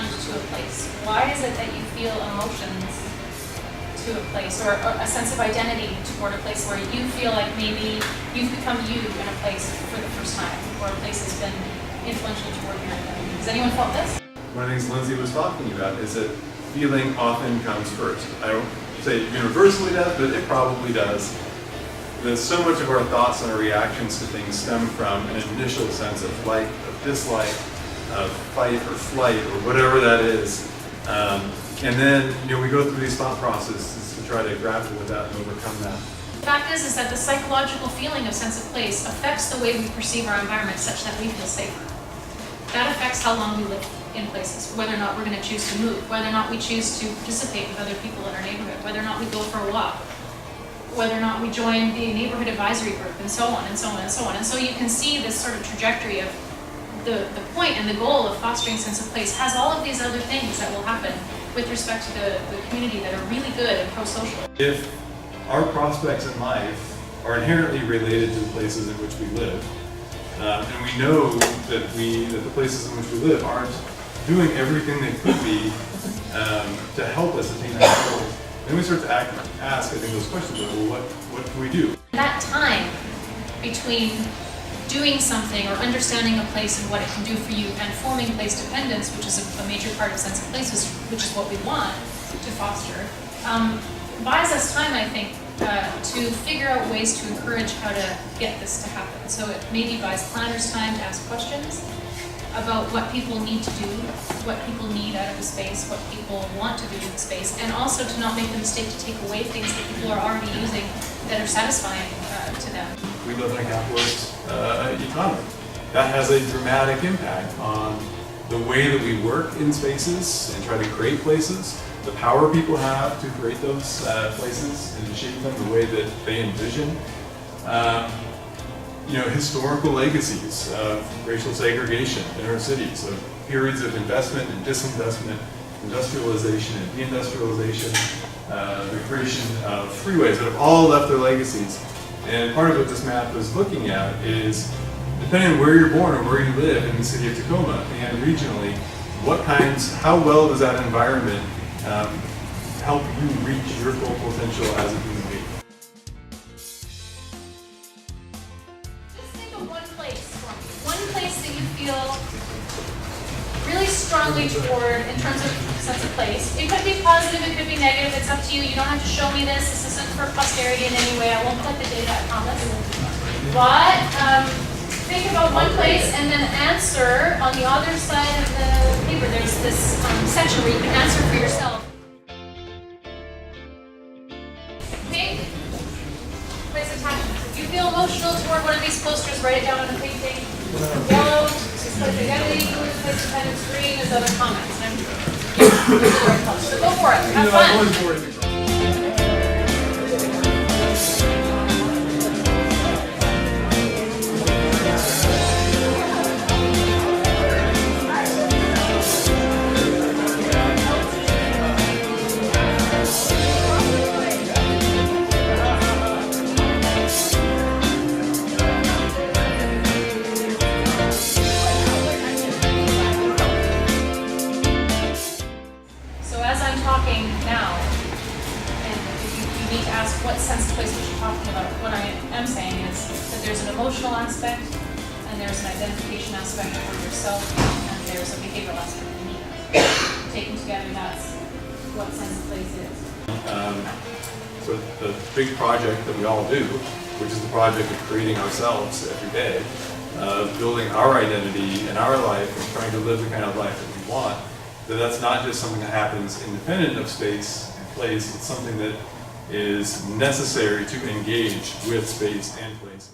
respond to a place? Why is it that you feel emotions to a place, or a sense of identity toward a place where you feel like maybe you've become you in a place for the first time, or a place has been influential toward your identity? Has anyone felt this? One of the things Lindsay was talking about is that feeling often comes first. I don't say it universally does, but it probably does. That so much of our thoughts and our reactions to things stem from an initial sense of like, of dislike, of fight or flight, or whatever that is. And then, we go through these thought processes to try to grapple with that and overcome that. The fact is that the psychological feeling of sense of place affects the way we perceive our environment such that we feel safer. That affects how long we live in places, whether or not we're going to choose to move, whether or not we choose to participate with other people in our neighborhood, whether or not we go for a walk, whether or not we join the neighborhood advisory group, and so on and so on and so on. And so you can see this sort of trajectory of the point and the goal of fostering sense of place has all of these other things that will happen with respect to the community that are really good and pro-social. If our prospects in life are inherently related to the places in which we live, and we know that the places in which we live aren't doing everything they could be to help us attain that goal, then we start to ask, I think, those questions of, well, what can we do? That time between doing something or understanding a place and what it can do for you and forming place dependence, which is a major part of sense of place, which is what we want to foster, buys us time, I think, to figure out ways to encourage how to get this to happen. So it maybe buys planners time to ask questions about what people need to do, what people need out of the space, what people want to do in the space, and also to not make the mistake to take away things that people are already using that are satisfying to them. We live in a capitalist economy. That has a dramatic impact on the way that we work in spaces and try to create places, the power people have to create those places and to shape them the way that they envision. Historical legacies of racial segregation in our cities, of periods of investment and disinvestment, industrialization and deindustrialization, the creation of freeways that have all left their legacies. And part of what this map is looking at is, depending on where you're born or where you live in the city of Tacoma and regionally, how well does that environment help you reach your full potential as a human being? One place that you feel really strongly toward in terms of sense of place. It could be positive, it could be negative, it's up to you. You don't have to show me this. This isn't for posterity in any way. I won't collect the data, I promise. But think about one place and then answer on the other side of the paper. There's this section where you can answer for yourself. Pink, place attachment. If you feel emotional toward one of these posters, write it down on a painting. Yellow is place identity, blue is place dependence, green is other comments. So go for it. Have fun. Talking now, and you need to ask what sense of place what you're talking about. What I am saying is that there's an emotional aspect, and there's an identification aspect for yourself, and there's a behavioral aspect of need. Taken together, that's what sense of place is. So the big project that we all do, which is the project of creating ourselves every day, of building our identity in our life and trying to live the kind of life that we want, that's not just something that happens independent of space and place, it's something that is necessary to engage with space and place.